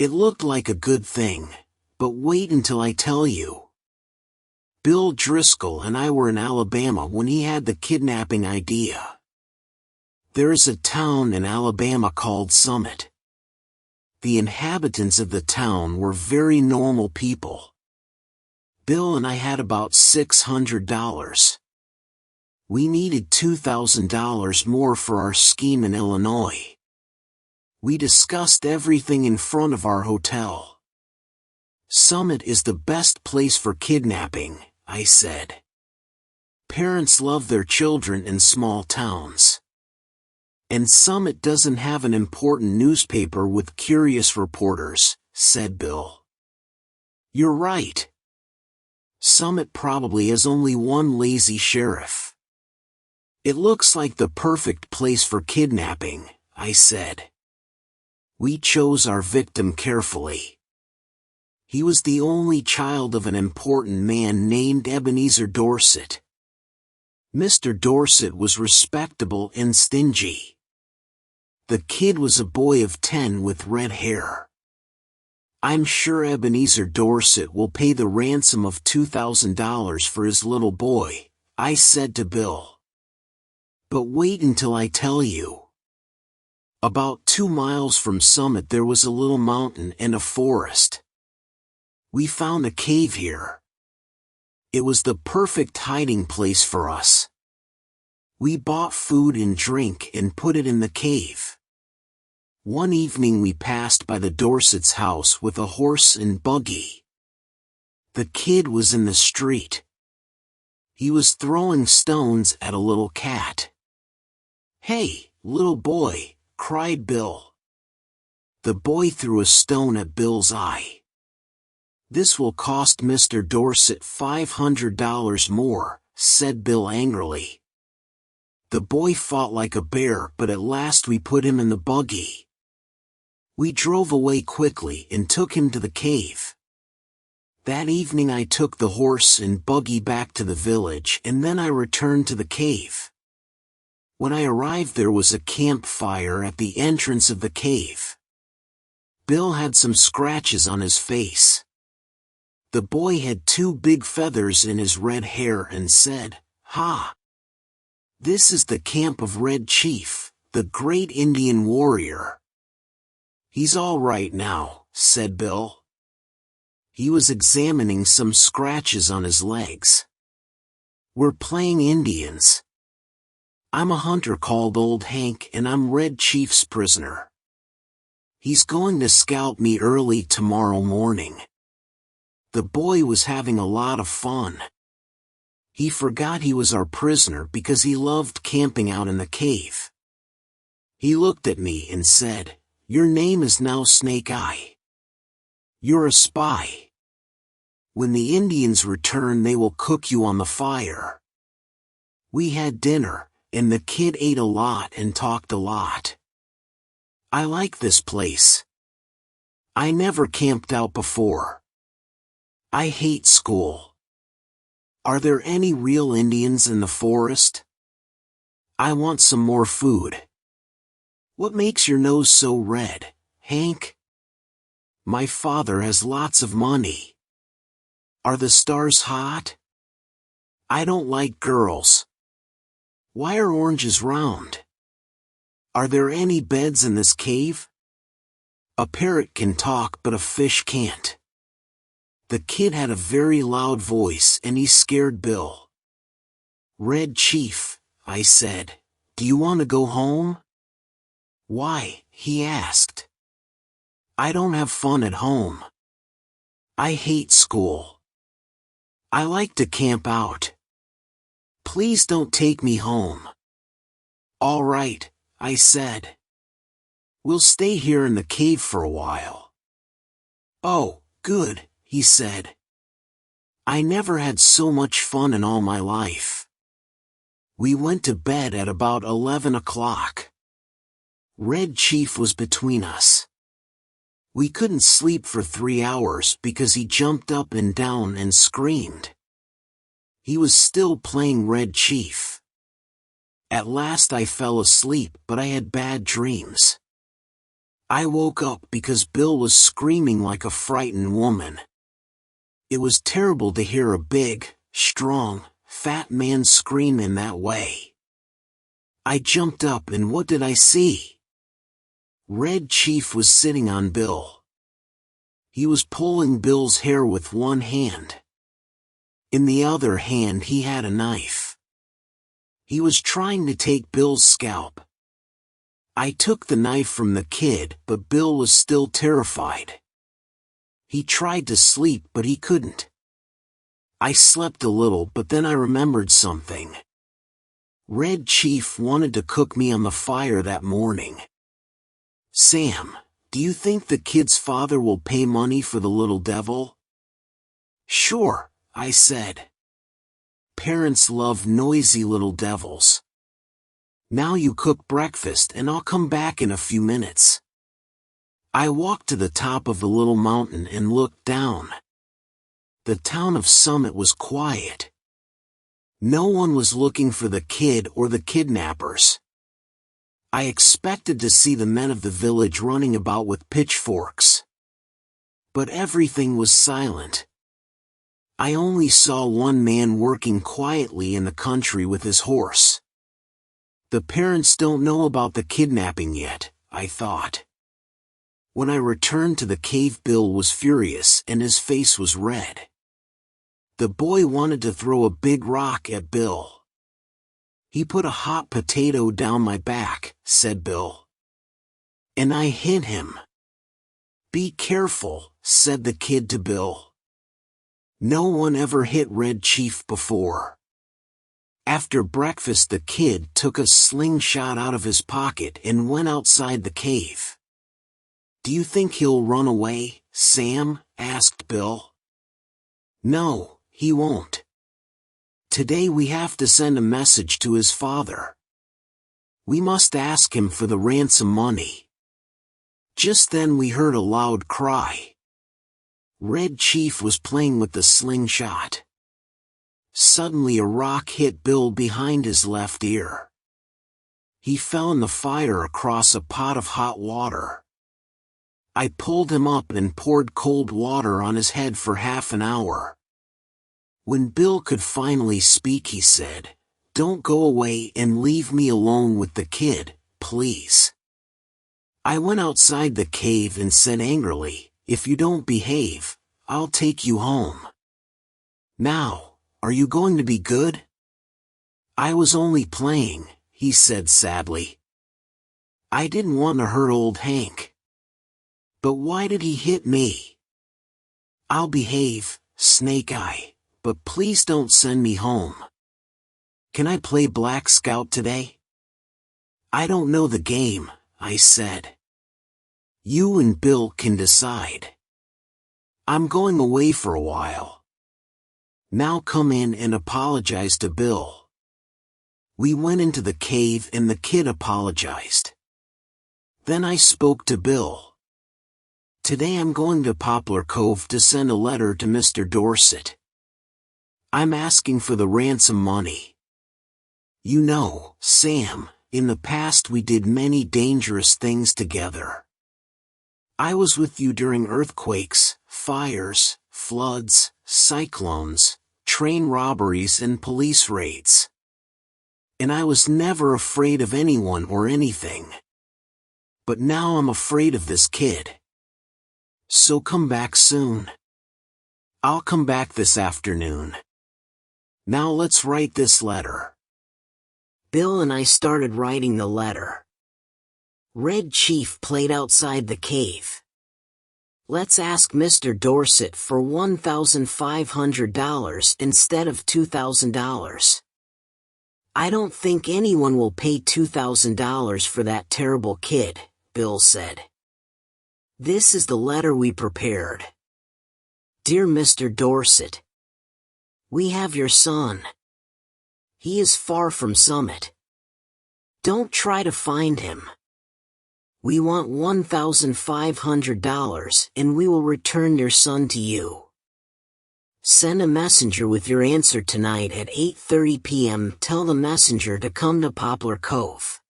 It looked like a good thing, but wait until I tell you. Bill Driscoll and I were in Alabama when he had the kidnapping idea. There's a town in Alabama called Summit. The inhabitants of the town were very normal people. Bill and I had about $600. We needed $2,000 more for our scheme in Illinois. We discussed everything in front of our hotel. Summit is the best place for kidnapping, I said. Parents love their children in small towns. And Summit doesn't have an important newspaper with curious reporters, said Bill. You're right. Summit probably has only one lazy sheriff. It looks like the perfect place for kidnapping, I said. We chose our victim carefully. He was the only child of an important man named Ebenezer Dorset. Mr. Dorset was respectable and stingy. The kid was a boy of 10 with red hair. I'm sure Ebenezer Dorset will pay the ransom of $2,000 for his little boy, I said to Bill. But wait until I tell you. About 2 miles from Summit there was a little mountain and a forest. We found a cave here. It was the perfect hiding place for us. We bought food and drink and put it in the cave. One evening we passed by the Dorset's house with a horse and buggy. The kid was in the street. He was throwing stones at a little cat. Hey, little boy, cried Bill. The boy threw a stone at Bill's eye. This will cost Mr. Dorset $500 more, said Bill angrily. The boy fought like a bear, but at last we put him in the buggy. We drove away quickly and took him to the cave. That evening I took the horse and buggy back to the village and then I returned to the cave. When I arrived there was a campfire at the entrance of the cave. Bill had some scratches on his face. The boy had 2 big feathers in his red hair and said, "Ha! This is the camp of Red Chief, the great Indian warrior." He's all right now, said Bill. He was examining some scratches on his legs. We're playing Indians. I'm a hunter called Old Hank and I'm Red Chief's prisoner. He's going to scalp me early tomorrow morning. The boy was having a lot of fun. He forgot he was our prisoner because he loved camping out in the cave. He looked at me and said, "Your name is now Snake Eye. You're a spy. When the Indians return they will cook you on the fire." We had dinner, and the kid ate a lot and talked a lot. I like this place. I never camped out before. I hate school. Are there any real Indians in the forest? I want some more food. What makes your nose so red, Hank? My father has lots of money. Are the stars hot? I don't like girls. Why are oranges round? Are there any beds in this cave? A parrot can talk but a fish can't. The kid had a very loud voice and he scared Bill. "Red Chief," I said, "do you want to go home?" "Why?" he asked. "I don't have fun at home. I hate school. I like to camp out. Please don't take me home." "All right," I said. "We'll stay here in the cave for a while." "Oh, good," he said. I never had so much fun in all my life. We went to bed at about 11 o'clock. Red Chief was between us. We couldn't sleep for 3 hours because he jumped up and down and screamed. He was still playing Red Chief. At last I fell asleep, but I had bad dreams. I woke up because Bill was screaming like a frightened woman. It was terrible to hear a big, strong, fat man scream in that way. I jumped up and what did I see? Red Chief was sitting on Bill. He was pulling Bill's hair with one hand. In the other hand he had a knife. He was trying to take Bill's scalp. I took the knife from the kid, but Bill was still terrified. He tried to sleep, but he couldn't. I slept a little, but then I remembered something. Red Chief wanted to cook me on the fire that morning. Sam, do you think the kid's father will pay money for the little devil? Sure, I said. Parents love noisy little devils. Now you cook breakfast and I'll come back in a few minutes. I walked to the top of the little mountain and looked down. The town of Summit was quiet. No one was looking for the kid or the kidnappers. I expected to see the men of the village running about with pitchforks. But everything was silent. I only saw one man working quietly in the country with his horse. The parents don't know about the kidnapping yet, I thought. When I returned to the cave, Bill was furious and his face was red. The boy wanted to throw a big rock at Bill. He put a hot potato down my back, said Bill. And I hit him. Be careful, said the kid to Bill. No one ever hit Red Chief before. After breakfast the kid took a slingshot out of his pocket and went outside the cave. Do you think he'll run away, Sam? Asked Bill. No, he won't. Today we have to send a message to his father. We must ask him for the ransom money. Just then we heard a loud cry. Red Chief was playing with the slingshot. Suddenly a rock hit Bill behind his left ear. He fell in the fire across a pot of hot water. I pulled him up and poured cold water on his head for half an hour. When Bill could finally speak, he said, "Don't go away and leave me alone with the kid, please." I went outside the cave and said angrily, "If you don't behave, I'll take you home." Now, are you going to be good? I was only playing, he said sadly. I didn't want to hurt old Hank. But why did he hit me? I'll behave, Snake Eye, but please don't send me home. Can I play Black Scout today? I don't know the game, I said. You and Bill can decide. I'm going away for a while. Now come in and apologize to Bill. We went into the cave and the kid apologized. Then I spoke to Bill. Today I'm going to Poplar Cove to send a letter to Mr. Dorset. I'm asking for the ransom money. You know, Sam, in the past we did many dangerous things together. I was with you during earthquakes, fires, floods, cyclones, train robberies and police raids. And I was never afraid of anyone or anything. But now I'm afraid of this kid. So come back soon. I'll come back this afternoon. Now let's write this letter. Bill and I started writing the letter. Red Chief played outside the cave. Let's ask Mr. Dorset for $1,500 instead of $2,000. I don't think anyone will pay $2,000 for that terrible kid, Bill said. This is the letter we prepared. Dear Mr. Dorset, we have your son. He is far from Summit. Don't try to find him. We want $1,500 and we will return your son to you. Send a messenger with your answer tonight at 8:30 p.m. Tell the messenger to come to Poplar Cove.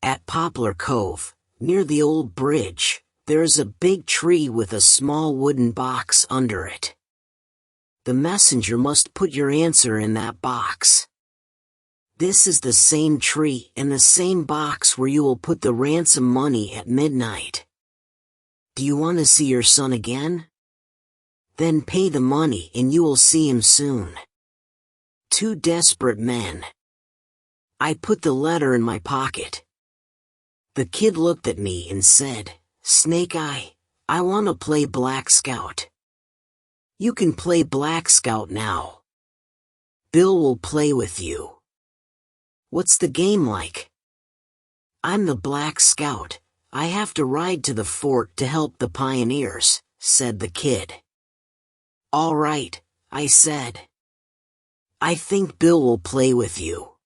At Poplar Cove, Near the old bridge, there is a big tree with a small wooden box under it. The messenger must put your answer in that box. This is the same tree and the same box where you will put the ransom money at midnight. Do you want to see your son again? Then pay the money and you will see him soon. Two desperate men. I put the letter in my pocket. The kid looked at me and said, "Snake Eye, I want to play Black Scout." "You can play Black Scout now. Bill will play with you." "What's the game like?" "I'm the Black Scout. I have to ride to the fort to help the pioneers," said the kid. "All right," I said. "I think Bill will play with you."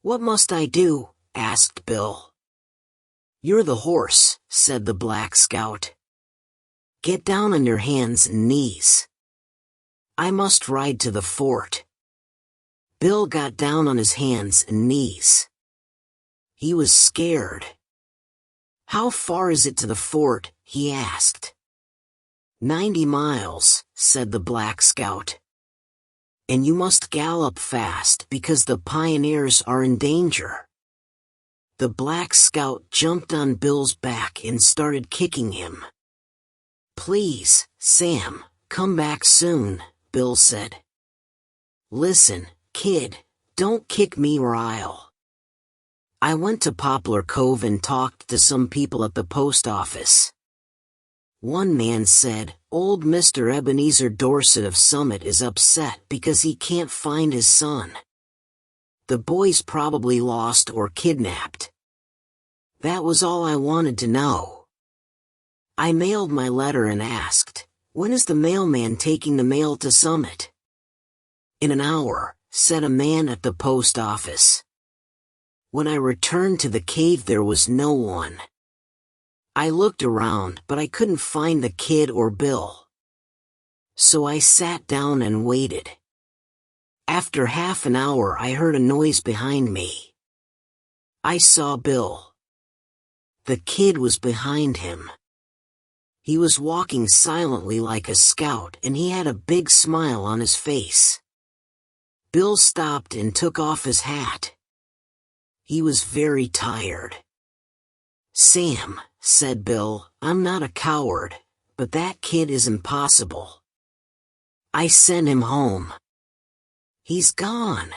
"What must I do?" asked Bill. "You're the horse," said the Black Scout. "Get down on your hands and knees. I must ride to the fort." Bill got down on his hands and knees. He was scared. "How far is it to the fort?" he asked. 90 miles, said the Black Scout. "And you must gallop fast because the pioneers are in danger." The Black Scout jumped on Bill's back and started kicking him. "Please, Sam, come back soon," Bill said. "Listen, kid, don't kick me or I'll." I went to Poplar Cove and talked to some people at the post office. One man said, "Old Mr. Ebenezer Dorset of Summit is upset because he can't find his son. The boy's probably lost or kidnapped." That was all I wanted to know. I mailed my letter and asked, "When is the mailman taking the mail to Summit?" "In an hour," said a man at the post office. When I returned to the cave there was no one. I looked around but I couldn't find the kid or Bill. So I sat down and waited. After half an hour I heard a noise behind me. I saw Bill. The kid was behind him. He was walking silently like a scout and he had a big smile on his face. Bill stopped and took off his hat. He was very tired. "Sam," said Bill, "I'm not a coward, but that kid is impossible. I sent him home. He's gone.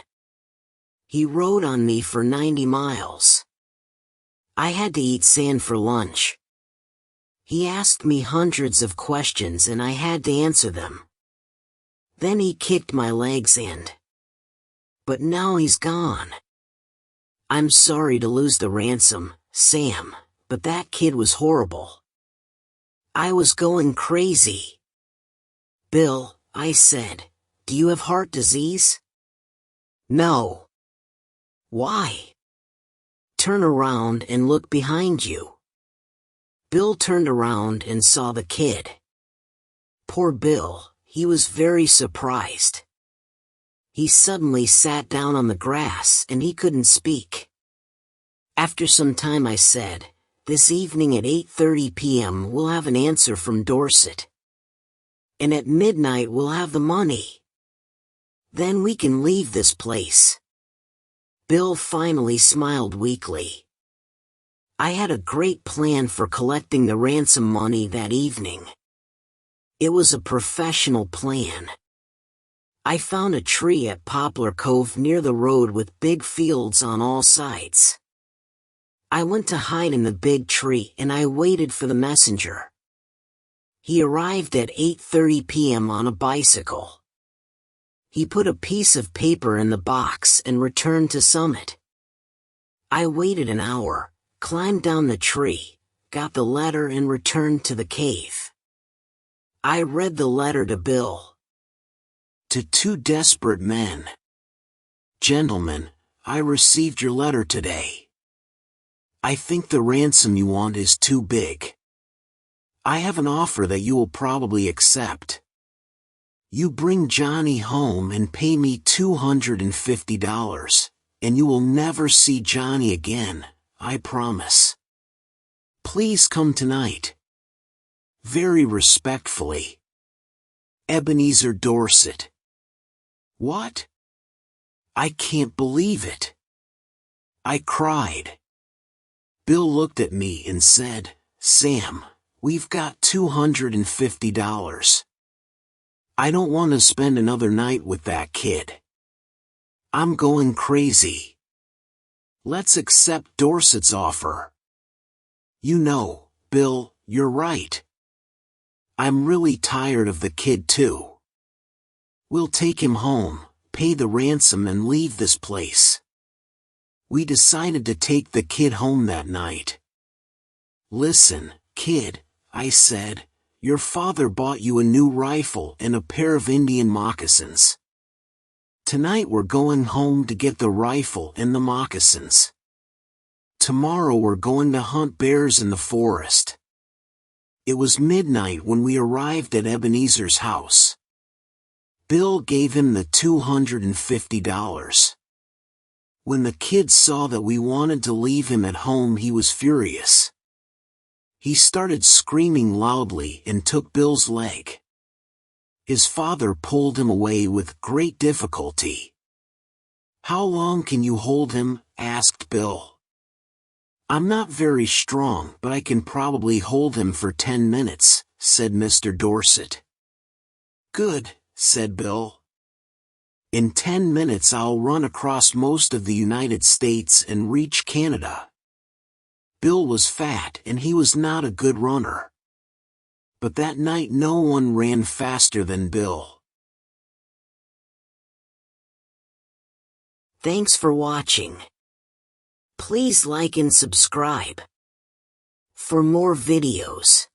He rode on me for 90 miles. I had to eat sand for lunch. He asked me hundreds of questions and I had to answer them. Then he kicked my legs and... But now he's gone. I'm sorry to lose the ransom, Sam, but that kid was horrible. I was going crazy." "Bill," I said, "do you have heart disease?" "No." "Why?" "Turn around and look behind you." Bill turned around and saw the kid. Poor Bill, he was very surprised. He suddenly sat down on the grass and he couldn't speak. After some time I said, "This evening at 8:30 p.m. we'll have an answer from Dorset. And at midnight we'll have the money. Then we can leave this place." Bill finally smiled weakly. I had a great plan for collecting the ransom money that evening. It was a professional plan. I found a tree at Poplar Cove near the road with big fields on all sides. I went to hide in the big tree and I waited for the messenger. He arrived at 8:30 p.m. on a bicycle. He put a piece of paper in the box and returned to Summit. I waited an hour, climbed down the tree, got the letter and returned to the cave. I read the letter to Bill. To two desperate men. "Gentlemen, I received your letter today. I think the ransom you want is too big. I have an offer that you will probably accept. You bring Johnny home and pay me $250, and you will never see Johnny again, I promise." Please come tonight. Very respectfully, Ebenezer Dorset. What? I can't believe it. I cried. Bill looked at me and said, Sam, we've got $250. I don't want to spend another night with that kid. I'm going crazy. Let's accept Dorset's offer. You know, Bill, you're right. I'm really tired of the kid too. We'll take him home, pay the ransom and leave this place. We decided to take the kid home that night. Listen, kid, I said, your father bought you a new rifle and a pair of Indian moccasins. Tonight we're going home to get the rifle and the moccasins. Tomorrow we're going to hunt bears in the forest. It was midnight when we arrived at Ebenezer's house. Bill gave him the $250. When the kid saw that we wanted to leave him at home, he was furious. He started screaming loudly and took Bill's leg. His father pulled him away with great difficulty. How long can you hold him? Asked Bill. I'm not very strong, but I can probably hold him for 10 minutes, said Mr. Dorset. Good, said Bill. In 10 minutes I'll run across most of the United States and reach Canada. Bill was fat and he was not a good runner. But that night no one ran faster than Bill. Thanks for watching. Please like and subscribe for more videos.